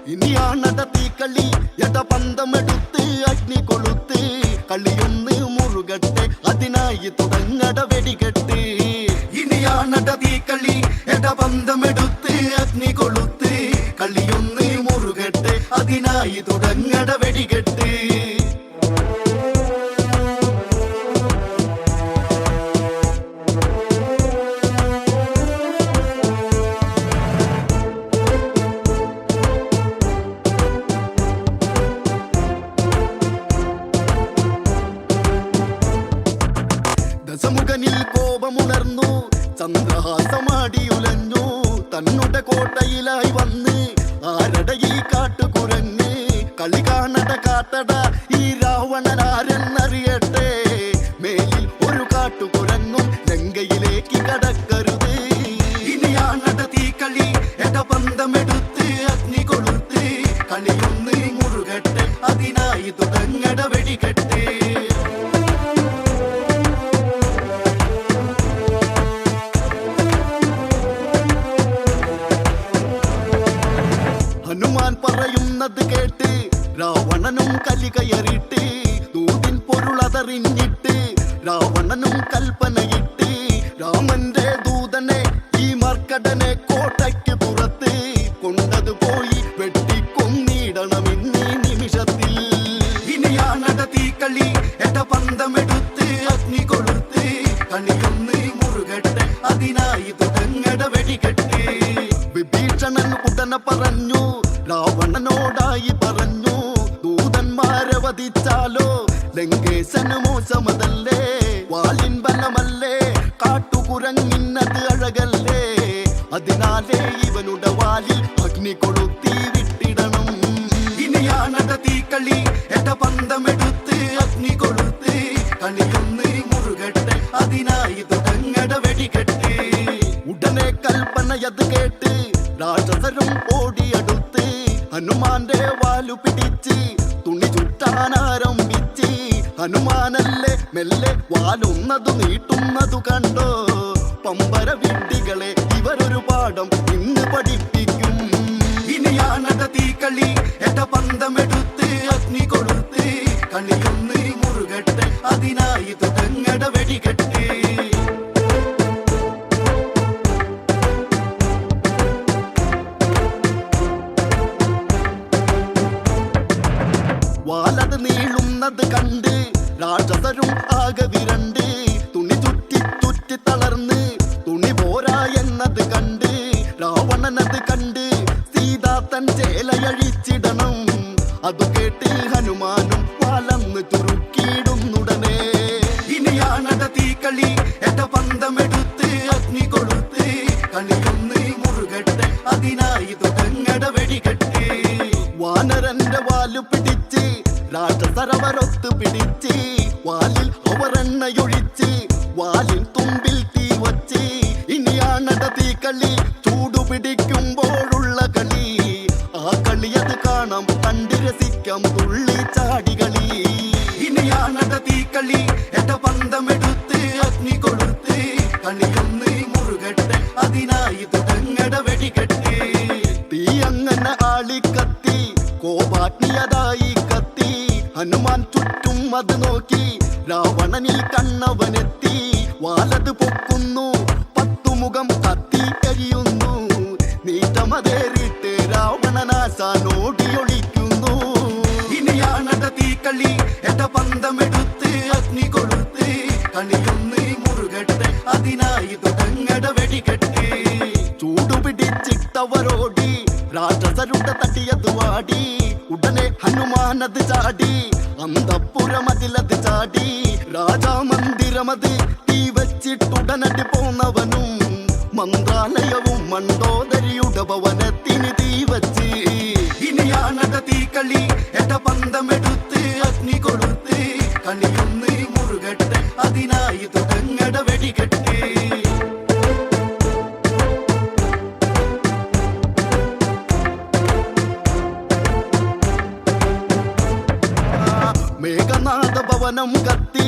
ഇനിയാണട തീക്കളി എടപന്തമെടുത്ത് അഗ്നി കൊളുത്ത് കളിയൊന്ന് മുറുകട്ടെ അതിനായി തുടങ്ങട വെടികെട്ട് ഇനിയാണട തീക്കളി എടപന്തമെടുത്ത് അഗ്നി കൊളുത്ത് കളിയൊന്ന് മുറുകട്ടെ അതിനായി തുടങ്ങട വെടികെട്ട് ദശമുഖനിൽ കോപമുണർന്നു ചന്ദ്രഹാസമാടിയുലഞ്ഞു തന്നുടെ കോട്ടയിലായി വന്ന് ആരട ഈ കാട്ടുകുരങ്ങ് കളി കാണട കാട്ടട ഈ രാവണനാരെന്നറിയട്ടെ മേലിൽ ഒരു കാട്ടുകുരങ്ങും ലങ്കയിലേക്ക് കടക്കരുത് ഇനിയാണട തീക്കളി എടപന്തമെടുത്ത് അഗ്നി കൊളുത്ത് കളിയൊന്ന് മുറുകട്ടെ അതിനായി തുടങ്ങട വെടികെട്ട് ഹനുമാൻ പറയുന്നത് കേട്ട് രാവണനും കലി കയറിയിട്ട് ദൂതിൻ പൊരുളതറിഞ്ഞിട്ട് രാവണനും കൽപ്പനയിട്ട് രാമന്റെ ദൂതനെ ഈ മർക്കടനെ കോട്ടയ്ക്ക് പുറത്ത് കൊണ്ടത് പോയി വെട്ടിക്കൊന്നിടണമെന്നീ നിമിഷത്തിൽ ഇനിയാണട തീക്കളി എടപന്തമെടുത്ത് അഗ്നി കൊളുത്ത് കളിയൊന്ന് മുറുകട്ടെ അതിനായി തുടങ്ങട വെടികെട്ട് വിഭീഷണൻ ഉടനെ പറഞ്ഞു രാവണനോടായി പറഞ്ഞു ദൂതന്മാരെ വധിച്ചാലോ ലങ്കേശന് മോശമതല്ലേ വാലിൻ ബലമല്ലേ കാട്ടുകുരങ്ങിന്നത് അഴകല്ലേ അതിനാലേ ഇവനുടെ വാലിൽ അഗ്നി കൊളുത്തി വിട്ടിടണം ഇനിയാണട തീക്കളി എടപന്തമെടുത്ത് അഗ്നി കൊളുത്ത് കളിയൊന്ന് മുറുകട്ടെ അതിനായി തുടങ്ങട വെടികെട്ട് ഉടനെ കൽപ്പനയത് കേട്ട് രാക്ഷസരും ഓടിയടുത്ത് ഹനുമാന്റെ വാലു പിടിച്ച് തുണി ചുറ്റാനാരംഭിച്ച് ഹനുമാനല്ലേ മെല്ലെ വാലൊന്നതു നീട്ടുന്നതു കണ്ടോ പമ്പര വിഡ്ഢികളെ ഇവരൊരു പാഠം ഇന്ന് പഠിപ്പിക്കും ഇനിയാണട തീക്കളി എടപന്തമെടുത്ത് അഗ്നി കൊളുത്ത് കളിയൊന്ന് മുറുകട്ടെ അതിനായി തുടങ്ങട വെടികെട്ട് വാലത് നീളുന്നത് കണ്ട് രാക്ഷസരും ആകെ വിരണ്ട് തുണി ചുറ്റി ചുറ്റി തളർന്ന് തുണി പോരാ എന്നത് കണ്ട് രാവണനത് കണ്ട് സീതാ തൻ ചേലയഴിച്ചിടണം അതു കേട്ട് ഹനുമാനും വാലന്ന് ചുരുക്കിയിടുന്നുടനെ ഇനിയാണട തീക്കളി എടപന്തമെടുത്ത് അഗ്നി കൊളുത്ത് കളിയൊന്ന് മുറുകട്ടെ അതിനായി തുടങ്ങട വെടികെട്ട് വാനരന്റെ വാലു പിടിച്ച് രാക്ഷസരവരൊത്ത് പിടിച്ച് വാലിൽ അവർ എണ്ണയൊഴിച്ച് വാലിൽ തുമ്പിൽ തീ വച്ച് ഇനിയാണട തീക്കളി ചൂടുപിടിക്കുമ്പോഴുള്ള കളി ആ കളിയത് കാണാം കണ്ട് രസിക്കാം തുള്ളി ചാടികളി ഇനിയാണട തീക്കളി എടപന്തമെടുത്ത് അഗ്നി കൊളുത്ത് കളിയൊന്ന് മുറുകട്ടെ അതിനായി തുടങ്ങട വെടികെട്ട് തീ അങ്ങനെ ആളിക്കത്തി കോപാഗ്നിയതായി കത്തി ഹനുമാൻ ചുറ്റും അത് നോക്കി രാവണനിൽ കണ്ണവനെത്തി വാലത് പൊക്കുന്നു 10 മുഖം കത്തി കരിയുന്നു നീട്ടമതേറിട്ട് രാവണനാശാനോടിയൊളിക്കുന്നു ഇനിയാണട തീക്കളി എടപന്തമെടുത്ത് അഗ്നി കൊളുത്ത് കളിയൊന്ന് മുറുകട്ടെ അതിനായി തുടങ്ങട വെടികെട്ട് ചൂടുപിടിച്ചിട്ടവരോടി രാക്ഷസരുടെ തട്ടിയത് വാടി ഉടനെ ഹനുമാനത് ചാടി അന്തപ്പുരമതിലത് ചാടി രാജാമന്ദിരമത് തീ വച്ചിട്ടുടനടി പോന്നവനും മന്ത്രാലയവും മണ്ടോദരിയുടെ ഭവനത്തിന് തീ വച്ച് ഇനിയാണട തീക്കളി എടപന്തമെടുത്ത് അഗ്നി കൊളുത്ത് കളിയൊന്ന് മുറുകട്ടെ അതിനായി തുടങ്ങട വെടികെട്ട് മേഘനാഥ ഭവനം കത്തി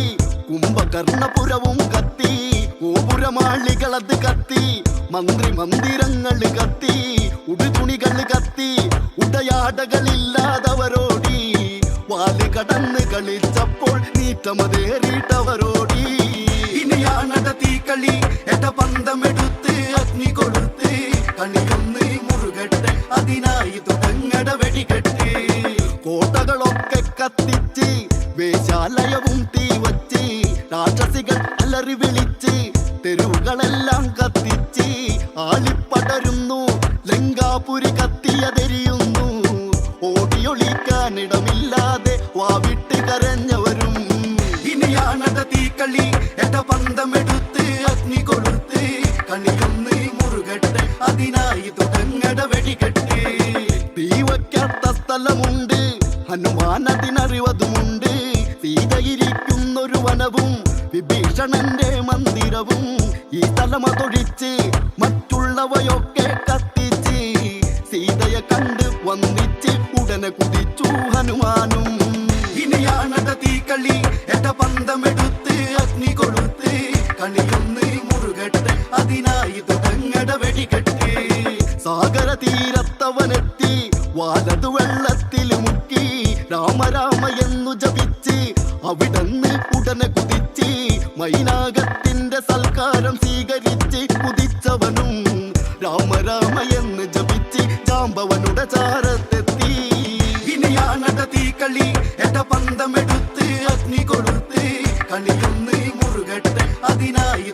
കുംഭകർണപുരവും കത്തി ഗോപുരമാളികളത് കത്തി മന്ദിരങ്ങള് കത്തി, ഉടുതുണികള് കത്തി, ഉടയാടകളില്ലാതവരോടി. വാല് കടന്ന് കളിച്ചപ്പോൾ നീറ്റമതേറിയിട്ടവരോടി. ഇനിയാണട തീക്കളി, എട പന്തമെടുത്ത് അഗ്നി കൊടുത്ത് കളിയൊന്ന് മുറുകട്ടെ, അതിനായി തുടങ്ങട വെടികെട്ട്. കോട്ടകളൊക്കെ കത്തിച്ച് വേശാലയവും തീവച്ച്, രാക്ഷസികൾ അലറി വിളിച്ച് തെരുവുകളെല്ലാം കത്തിച്ച്, ആളിപ്പടരുന്നു ലങ്കാപുരി കത്തിയതെരിയുന്നു. ഓടിയൊളിക്കാനിടമില്ലാതെ വാവിട്ട് കരഞ്ഞവരും. ഇനിയാണട തീക്കളി, എട പന്തമെടുത്ത് അഗ്നി കൊടുത്ത് കളിയൊന്ന് മുറുകട്ടെ, അതിനായി തുടങ്ങട വെടികെട്ട്. തീ വയ്ക്കാത്ത സ്ഥലമുണ്ട്, ഹനുമാൻ അതിനറിവതുമുണ്ട്. സീതയിരിക്കുന്നൊരു വനവും വിഭീഷണന്റെ മന്ദിരവും. ഈ സ്ഥലമതൊഴിച്ച് മറ്റുള്ളവയൊക്കെ കത്തിച്ച്, സീതയെ കണ്ട് വന്നിച്ച് ഉടനെ കുതിച്ചു ഹനുമാനും. ഇനിയാണട തീക്കളി, എട പന്തമെടുത്ത് അഗ്നി കൊടുത്ത് കളിയൊന്ന് മുറുകട്ടെ, അതിനായി തുടങ്ങട വെടികെട്ട്. സാഗര തീരത്തവനെത്തി, വാലതു വെള്ളത്തിൽ മുക്കി, രാമ രാമ എന്നു ജപിച്ച് അവിടന്ന് ഉടനെ കുതിച്ച്, മൈനാകത്തിന്റെ സൽക്കാരം സ്വീകരിച്ച് കുതിച്ചവനും രാമ രാമ എന്ന് ജപിച്ച് ജാമ്പവനുടെ ചാരത്തെത്തി. ഇനിയാണട തീക്കളി, എട പന്തമെടുത്ത് അഗ്നി കൊടുത്ത് കളിയൊന്ന് മുറുകട്ടെ, അതിനായി